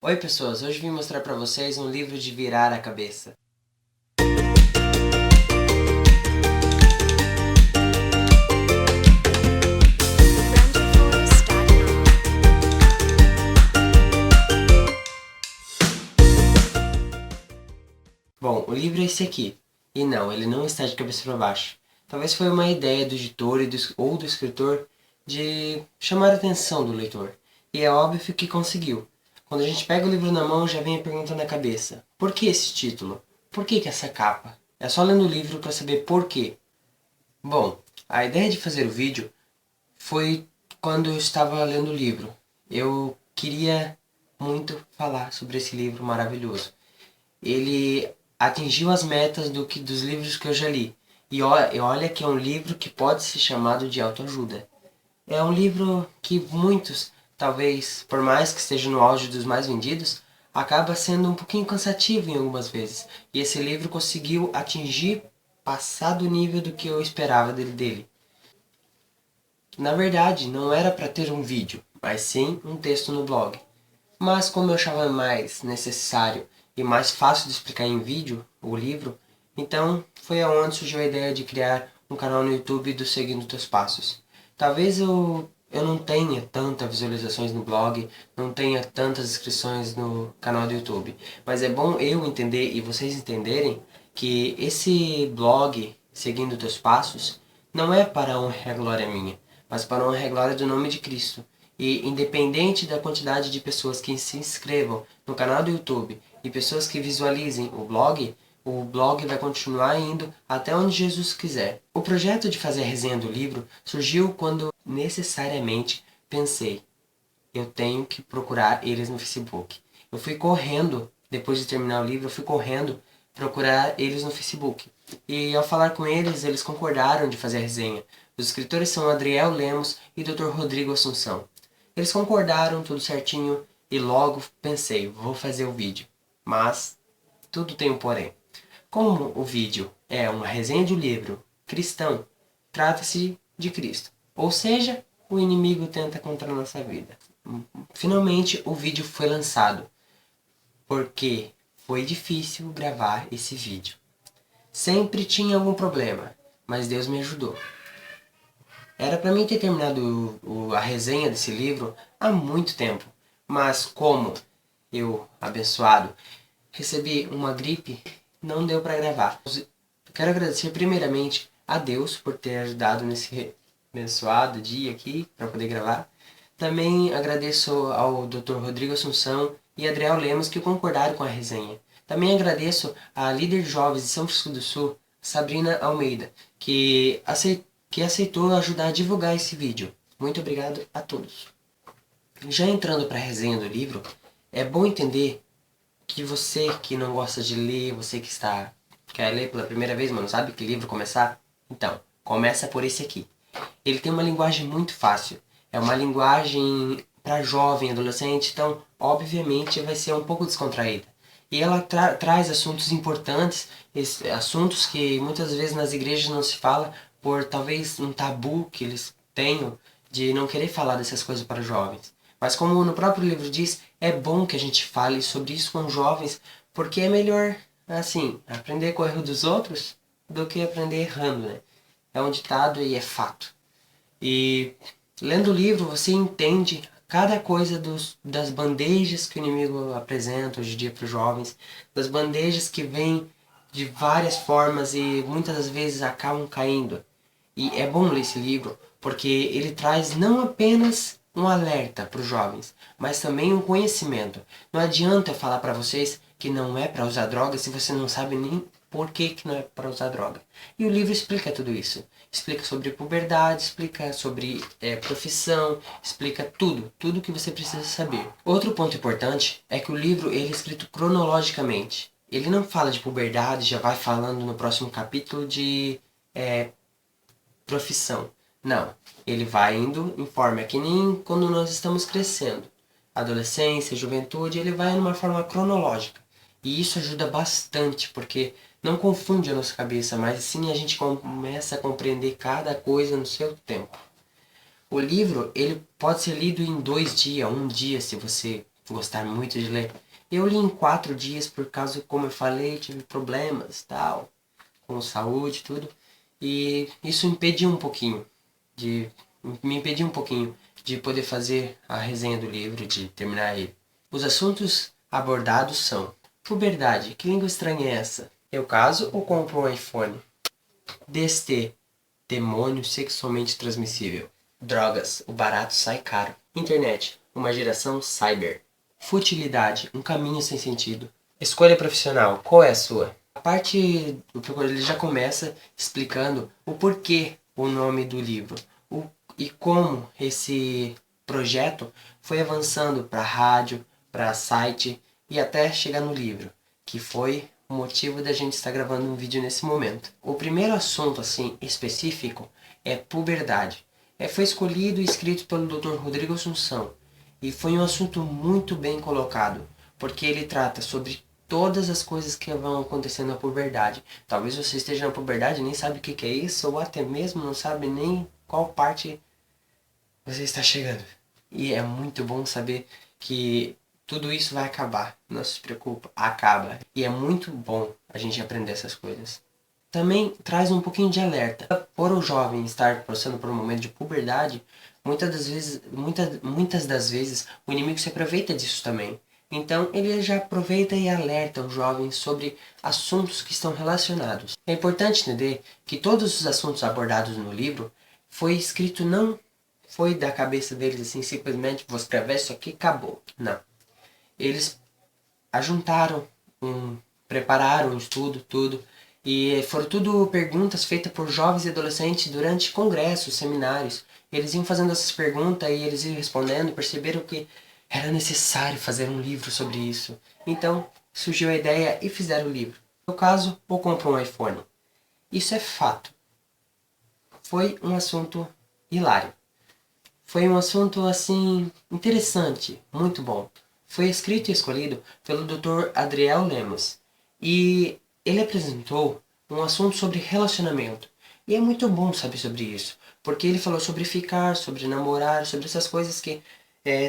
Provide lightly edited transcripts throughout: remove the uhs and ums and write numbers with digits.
Oi pessoas, hoje vim mostrar para vocês um livro de virar a cabeça. Bom, o livro é esse aqui. E não, ele não está de cabeça para baixo. Talvez foi uma ideia do editor ou do escritor de chamar a atenção do leitor. E é óbvio que conseguiu. Quando a gente pega o livro na mão, já vem a pergunta na cabeça. Por que esse título? Por que essa capa? É só lendo o livro para saber por quê. Bom, a ideia de fazer o vídeo foi quando eu estava lendo o livro. Eu queria muito falar sobre esse livro maravilhoso. Ele atingiu as metas dos livros que eu já li. E olha que é um livro que pode ser chamado de autoajuda. É um livro que muitos, talvez, por mais que esteja no auge dos mais vendidos, acaba sendo um pouquinho cansativo em algumas vezes. E esse livro conseguiu passar do nível do que eu esperava dele. Na verdade, não era para ter um vídeo, mas sim um texto no blog. Mas como eu achava mais necessário e mais fácil de explicar em vídeo o livro, então foi aonde surgiu a ideia de criar um canal no YouTube do Seguindo Teus Passos. Talvez eu não tenha tantas visualizações no blog, não tenha tantas inscrições no canal do YouTube, mas é bom eu entender e vocês entenderem que esse blog, Seguindo Teus Passos, não é para a honra e a glória minha, mas para a honra e a glória do nome de Cristo. E independente da quantidade de pessoas que se inscrevam no canal do YouTube e pessoas que visualizem o blog vai continuar indo até onde Jesus quiser. O projeto de fazer a resenha do livro surgiu quando necessariamente pensei, eu tenho que procurar eles no Facebook. Eu fui correndo, depois de terminar o livro, eu fui correndo procurar eles no Facebook. E ao falar com eles, eles concordaram de fazer a resenha. Os escritores são Adriel Lemos e Dr. Rodrigo Assunção. Eles concordaram, tudo certinho, e logo pensei, vou fazer o vídeo. Mas tudo tem um porém. Como o vídeo é uma resenha de um livro cristão, trata-se de Cristo. Ou seja, o inimigo tenta contra a nossa vida. Finalmente o vídeo foi lançado, porque foi difícil gravar esse vídeo. Sempre tinha algum problema, mas Deus me ajudou. Era para mim ter terminado a resenha desse livro há muito tempo, mas como eu, abençoado, recebi uma gripe, não deu para gravar. Quero agradecer primeiramente a Deus por ter ajudado nesse abençoado dia aqui para poder gravar. Também agradeço ao Dr. Rodrigo Assunção e Adriel Lemos que concordaram com a resenha. Também agradeço à líder de jovens de São Francisco do Sul, Sabrina Almeida, que aceitou ajudar a divulgar esse vídeo. Muito obrigado a todos. Já entrando para a resenha do livro, é bom entender que você que não gosta de ler, você que quer ler pela primeira vez, mas não sabe que livro começar, então, começa por esse aqui. Ele tem uma linguagem muito fácil. É uma linguagem para jovem, adolescente, então, obviamente, vai ser um pouco descontraída. E ela traz assuntos importantes, assuntos que muitas vezes nas igrejas não se fala, por talvez um tabu que eles tenham de não querer falar dessas coisas para jovens. Mas como no próprio livro diz, é bom que a gente fale sobre isso com jovens, porque é melhor, assim, aprender com o erro dos outros do que aprender errando, né? É um ditado e é fato. E lendo o livro você entende cada coisa das bandejas que o inimigo apresenta hoje em dia para os jovens, das bandejas que vêm de várias formas e muitas das vezes acabam caindo. E é bom ler esse livro porque ele traz não apenas um alerta para os jovens, mas também um conhecimento. Não adianta eu falar para vocês que não é para usar droga se você não sabe nem por que não é para usar droga. E o livro explica tudo isso. Explica sobre puberdade, explica sobre profissão, explica tudo que você precisa saber. Outro ponto importante é que o livro ele é escrito cronologicamente. Ele não fala de puberdade, já vai falando no próximo capítulo de profissão. Não, ele vai indo em forma, é que nem quando nós estamos crescendo. Adolescência, juventude, ele vai numa forma cronológica. E isso ajuda bastante, porque não confunde a nossa cabeça, mas sim a gente começa a compreender cada coisa no seu tempo. O livro, ele pode ser lido em 2 dias, um dia, se você gostar muito de ler. Eu li em 4 dias por causa, como eu falei, tive problemas, tal, com saúde e tudo. E isso impediu um pouquinho de me impediu um pouquinho de poder fazer a resenha do livro, de terminar ele. Os assuntos abordados são: puberdade, que língua estranha é essa? Eu caso ou compro um iPhone? DST, demônio sexualmente transmissível. Drogas, o barato sai caro. Internet, uma geração cyber. Futilidade, um caminho sem sentido. Escolha profissional, qual é a sua? A parte do ele já começa explicando o porquê o nome do livro e como esse projeto foi avançando para rádio, para site e até chegar no livro, que foi o motivo da gente estar gravando um vídeo nesse momento. O primeiro assunto assim específico é puberdade. Foi escolhido e escrito pelo Dr. Rodrigo Assunção e foi um assunto muito bem colocado, porque ele trata sobre todas as coisas que vão acontecendo na puberdade. Talvez você esteja na puberdade e nem sabe o que é isso, ou até mesmo não sabe nem qual parte você está chegando. E é muito bom saber que tudo isso vai acabar. Não se preocupa, acaba. E é muito bom a gente aprender essas coisas. Também traz um pouquinho de alerta. Por o jovem estar passando por um momento de puberdade, muitas das vezes o inimigo se aproveita disso também. Então ele já aproveita e alerta o jovem sobre assuntos que estão relacionados. É importante entender que todos os assuntos abordados no livro foi escrito, não foi da cabeça deles assim, simplesmente vou escrever isso aqui e acabou. Não. Eles ajuntaram, prepararam um estudo, tudo. E foram tudo perguntas feitas por jovens e adolescentes durante congressos, seminários. Eles iam fazendo essas perguntas e eles iam respondendo e perceberam que era necessário fazer um livro sobre isso. Então surgiu a ideia e fizeram o livro. No caso, ou compram um iPhone. Isso é fato. Foi um assunto hilário. Foi um assunto assim interessante, muito bom. Foi escrito e escolhido pelo Dr. Adriel Lemos e ele apresentou um assunto sobre relacionamento. E é muito bom saber sobre isso, porque ele falou sobre ficar, sobre namorar, sobre essas coisas que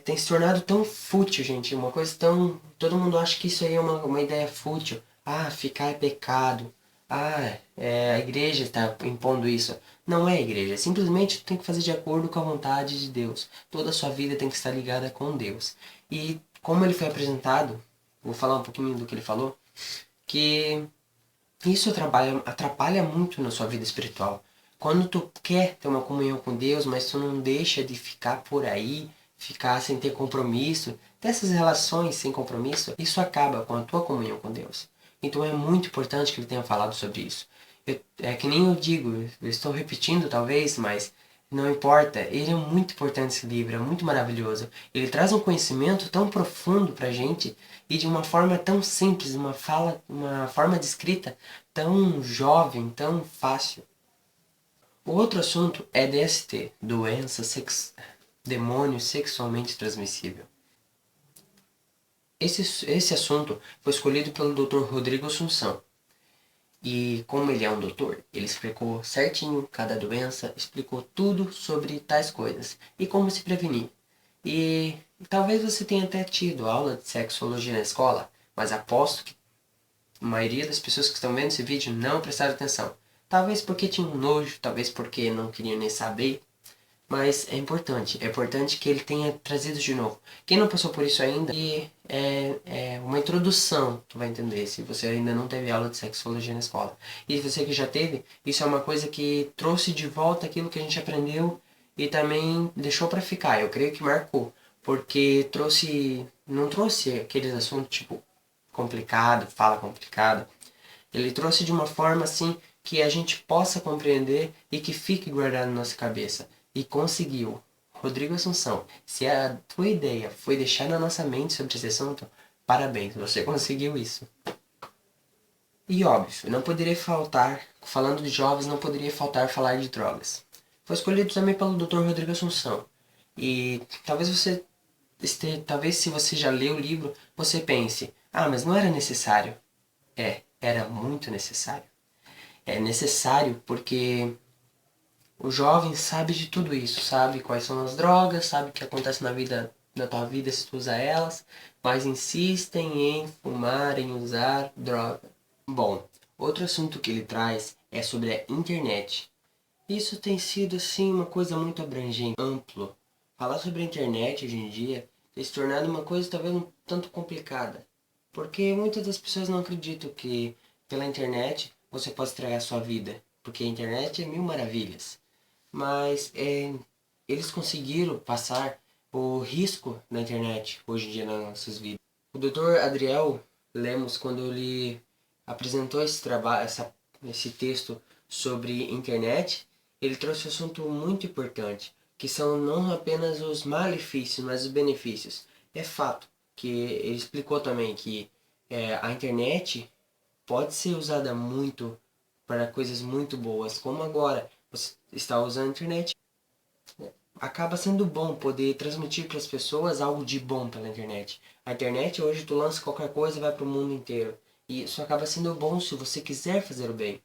tem se tornado tão fútil, gente. Uma coisa tão... Todo mundo acha que isso aí é uma ideia fútil. Ah, ficar é pecado. Ah, a igreja está impondo isso. Não é a igreja, simplesmente tem que fazer de acordo com a vontade de Deus. Toda a sua vida tem que estar ligada com Deus. E como ele foi apresentado, vou falar um pouquinho do que ele falou, que isso atrapalha muito na sua vida espiritual. Quando tu quer ter uma comunhão com Deus, mas tu não deixa de ficar por aí, ficar sem ter compromisso, ter essas relações sem compromisso, isso acaba com a tua comunhão com Deus. Então é muito importante que ele tenha falado sobre isso. É que nem eu digo, eu estou repetindo talvez, mas não importa. Ele é muito importante esse livro, é muito maravilhoso. Ele traz um conhecimento tão profundo pra gente e de uma forma tão simples, uma forma de escrita tão jovem, tão fácil. O outro assunto é DST, demônio sexualmente transmissível. Esse assunto foi escolhido pelo Dr. Rodrigo Assunção. E como ele é um doutor, ele explicou certinho cada doença, explicou tudo sobre tais coisas e como se prevenir. E talvez você tenha até tido aula de sexologia na escola, mas aposto que a maioria das pessoas que estão vendo esse vídeo não prestaram atenção. Talvez porque tinham nojo, talvez porque não queriam nem saber. Mas é importante que ele tenha trazido de novo. Quem não passou por isso ainda, e é uma introdução, tu vai entender, se você ainda não teve aula de sexologia na escola. E você que já teve, isso é uma coisa que trouxe de volta aquilo que a gente aprendeu e também deixou pra ficar. Eu creio que marcou, porque não trouxe aqueles assuntos tipo complicado, fala complicada. Ele trouxe de uma forma assim que a gente possa compreender e que fique guardado na nossa cabeça. E conseguiu. Rodrigo Assunção, se a tua ideia foi deixar na nossa mente sobre esse assunto, parabéns, você conseguiu isso. E óbvio, não poderia faltar, falando de jovens, não poderia faltar falar de drogas. Foi escolhido também pelo Dr. Rodrigo Assunção. E talvez se você já leu o livro, você pense, ah, mas não era necessário. Era muito necessário. É necessário porque o jovem sabe de tudo isso, sabe quais são as drogas, sabe o que acontece na vida na tua vida se tu usa elas, mas insistem em fumar, em usar droga. Bom, outro assunto que ele traz é sobre a internet. Isso tem sido assim uma coisa muito abrangente, amplo. Falar sobre a internet hoje em dia tem se tornado uma coisa talvez um tanto complicada. Porque muitas das pessoas não acreditam que pela internet você pode estragar sua vida. Porque a internet é mil maravilhas. Mas eles conseguiram passar o risco da internet hoje em dia nas nossas vidas. O Dr. Adriel Lemos, quando ele apresentou esse trabalho, esse texto sobre internet, ele trouxe um assunto muito importante, que são não apenas os malefícios, mas os benefícios. É fato que ele explicou também que a internet pode ser usada muito para coisas muito boas, como agora você está usando a internet. Acaba sendo bom poder transmitir para as pessoas algo de bom pela internet. A internet hoje tu lança qualquer coisa e vai para o mundo inteiro. E isso acaba sendo bom se você quiser fazer o bem.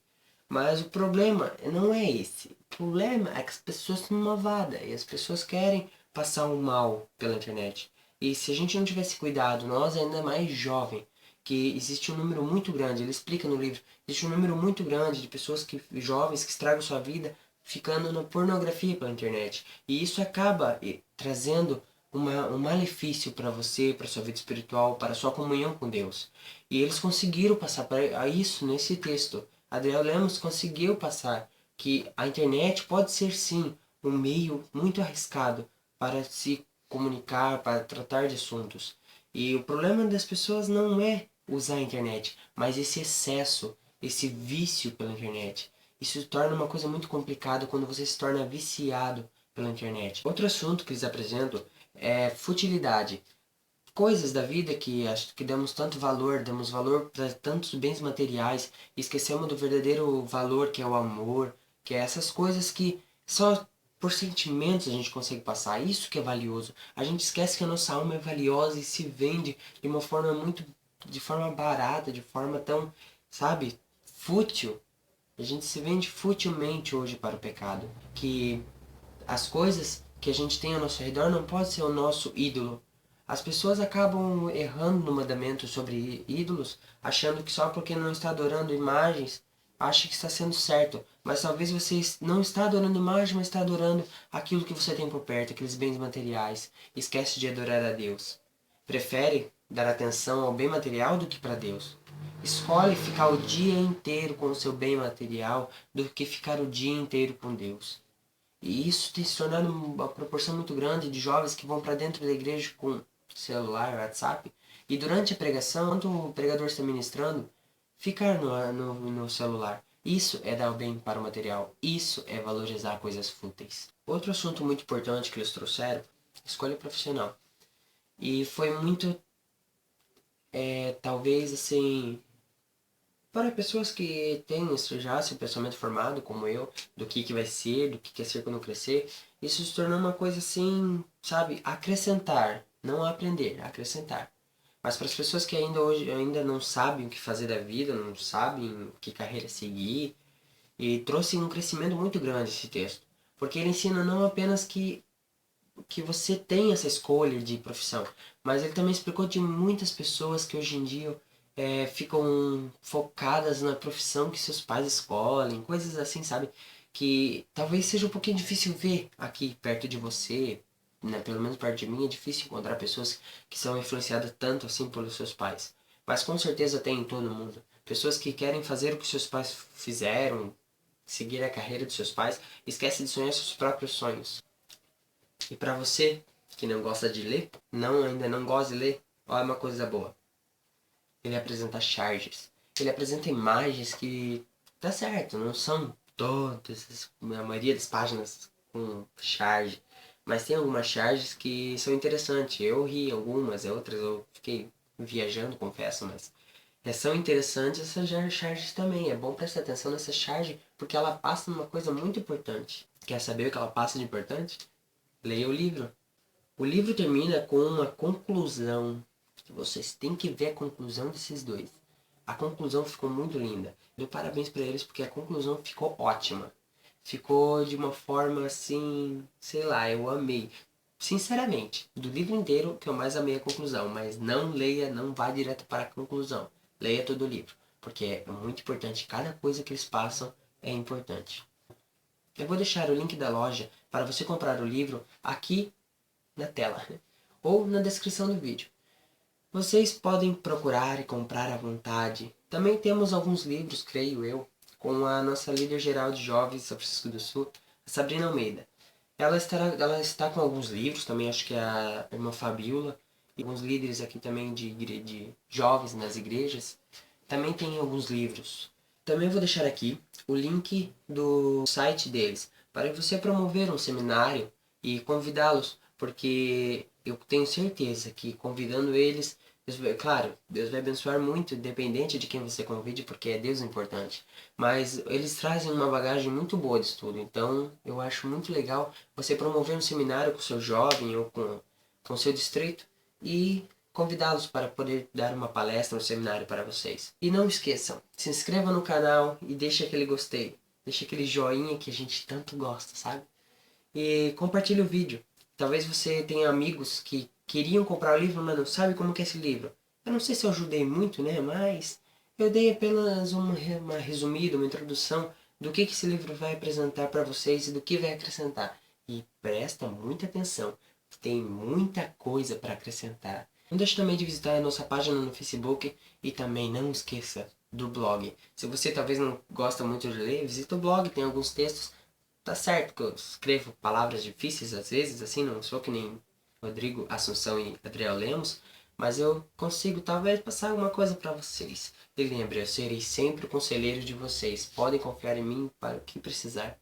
Mas o problema não é esse. O problema é que as pessoas são malvadas e as pessoas querem passar o mal pela internet. E se a gente não tivesse cuidado, nós ainda mais jovem, que existe um número muito grande, ele explica no livro, existe um número muito grande de pessoas jovens que estragam sua vida ficando na pornografia pela internet. E isso acaba trazendo um malefício para você, para sua vida espiritual, para sua comunhão com Deus. E eles conseguiram passar para isso nesse texto. Adriel Lemos conseguiu passar que a internet pode ser sim um meio muito arriscado para se comunicar, para tratar de assuntos. E o problema das pessoas não é usar a internet, mas esse excesso, esse vício pela internet. Isso se torna uma coisa muito complicada quando você se torna viciado pela internet. Outro assunto que eles apresentam é futilidade. Coisas da vida que acho que damos valor para tantos bens materiais, e esquecemos do verdadeiro valor que é o amor, que é essas coisas que só por sentimentos a gente consegue passar. Isso que é valioso. A gente esquece que a nossa alma é valiosa e se vende de uma forma de forma barata, de forma tão, sabe, fútil. A gente se vende futilmente hoje para o pecado. Que as coisas que a gente tem ao nosso redor não pode ser o nosso ídolo. As pessoas acabam errando no mandamento sobre ídolos, achando que só porque não está adorando imagens, acha que está sendo certo. Mas talvez você não está adorando imagem, mas está adorando aquilo que você tem por perto, aqueles bens materiais. Esquece de adorar a Deus. Prefere dar atenção ao bem material do que para Deus. Escolhe ficar o dia inteiro com o seu bem material do que ficar o dia inteiro com Deus. E isso tem se tornado uma proporção muito grande de jovens que vão para dentro da igreja com celular, WhatsApp, e durante a pregação, enquanto o pregador está ministrando, ficar no celular. Isso é dar o bem para o material. Isso é valorizar coisas fúteis. Outro assunto muito importante que eles trouxeram, escolha profissional. E foi muito, talvez assim, para pessoas que têm já seu pensamento formado, como eu, do que vai ser, do que quer ser quando crescer, isso se tornou uma coisa assim, sabe, acrescentar, não aprender, acrescentar. Mas para as pessoas que ainda hoje ainda não sabem o que fazer da vida, não sabem que carreira seguir, e trouxe um crescimento muito grande esse texto, porque ele ensina não apenas que você tem essa escolha de profissão, mas ele também explicou de muitas pessoas que hoje em dia ficam focadas na profissão que seus pais escolhem, coisas assim, sabe? Que talvez seja um pouquinho difícil ver aqui perto de você, né? Pelo menos perto de mim é difícil encontrar pessoas que são influenciadas tanto assim pelos seus pais. Mas com certeza tem em todo mundo. Pessoas que querem fazer o que seus pais fizeram, seguir a carreira dos seus pais, esquece de sonhar seus próprios sonhos. E para você que não gosta de ler, ainda não gosta de ler, olha uma coisa boa. Ele apresenta charges. Ele apresenta imagens que, tá certo, não são todas, a maioria das páginas com charge. Mas tem algumas charges que são interessantes. Eu ri algumas, outras eu fiquei viajando, confesso, mas são interessantes essas charges também. É bom prestar atenção nessa charge porque ela passa numa coisa muito importante. Quer saber o que ela passa de importante? Leia o livro. O livro termina com uma conclusão. Vocês têm que ver a conclusão desses dois. A conclusão ficou muito linda. Dou parabéns para eles porque a conclusão ficou ótima. Ficou de uma forma assim, sei lá, eu amei. sinceramente, do livro inteiro que eu mais amei a conclusão, mas não leia, não vá direto para a conclusão. Leia todo o livro, porque é muito importante, cada coisa que eles passam é importante. Eu vou deixar o link da loja para você comprar o livro aqui na tela, ou na descrição do vídeo. Vocês podem procurar e comprar à vontade. Também temos alguns livros, creio eu, com a nossa líder geral de jovens de São Francisco do Sul, a Sabrina Almeida. Ela está com alguns livros, também acho que é a irmã Fabiola, e alguns líderes aqui também de jovens nas igrejas, também tem alguns livros. Também vou deixar aqui o link do site deles, para você promover um seminário e convidá-los, porque eu tenho certeza que convidando eles, claro, Deus vai abençoar muito, independente de quem você convide, porque é Deus importante. Mas eles trazem uma bagagem muito boa de estudo, então eu acho muito legal você promover um seminário com o seu jovem ou com o seu distrito e convidá-los para poder dar uma palestra, um seminário para vocês. E não esqueçam, se inscreva no canal e deixe aquele gostei, deixe aquele joinha que a gente tanto gosta, sabe? E compartilhe o vídeo. Talvez você tenha amigos que queriam comprar o livro, mas não sabe como que é esse livro. Eu não sei se eu ajudei muito, né? Mas eu dei apenas uma resumida, uma introdução do que esse livro vai apresentar para vocês e do que vai acrescentar. E presta muita atenção, tem muita coisa para acrescentar. Não deixe também de visitar a nossa página no Facebook e também não esqueça do blog. Se você talvez não gosta muito de ler, visita o blog, tem alguns textos. Tá certo que eu escrevo palavras difíceis às vezes, assim, não sou que nem Rodrigo Assunção e Adriel Lemos, mas eu consigo talvez passar alguma coisa para vocês. E lembre, eu serei sempre o conselheiro de vocês. Podem confiar em mim para o que precisar.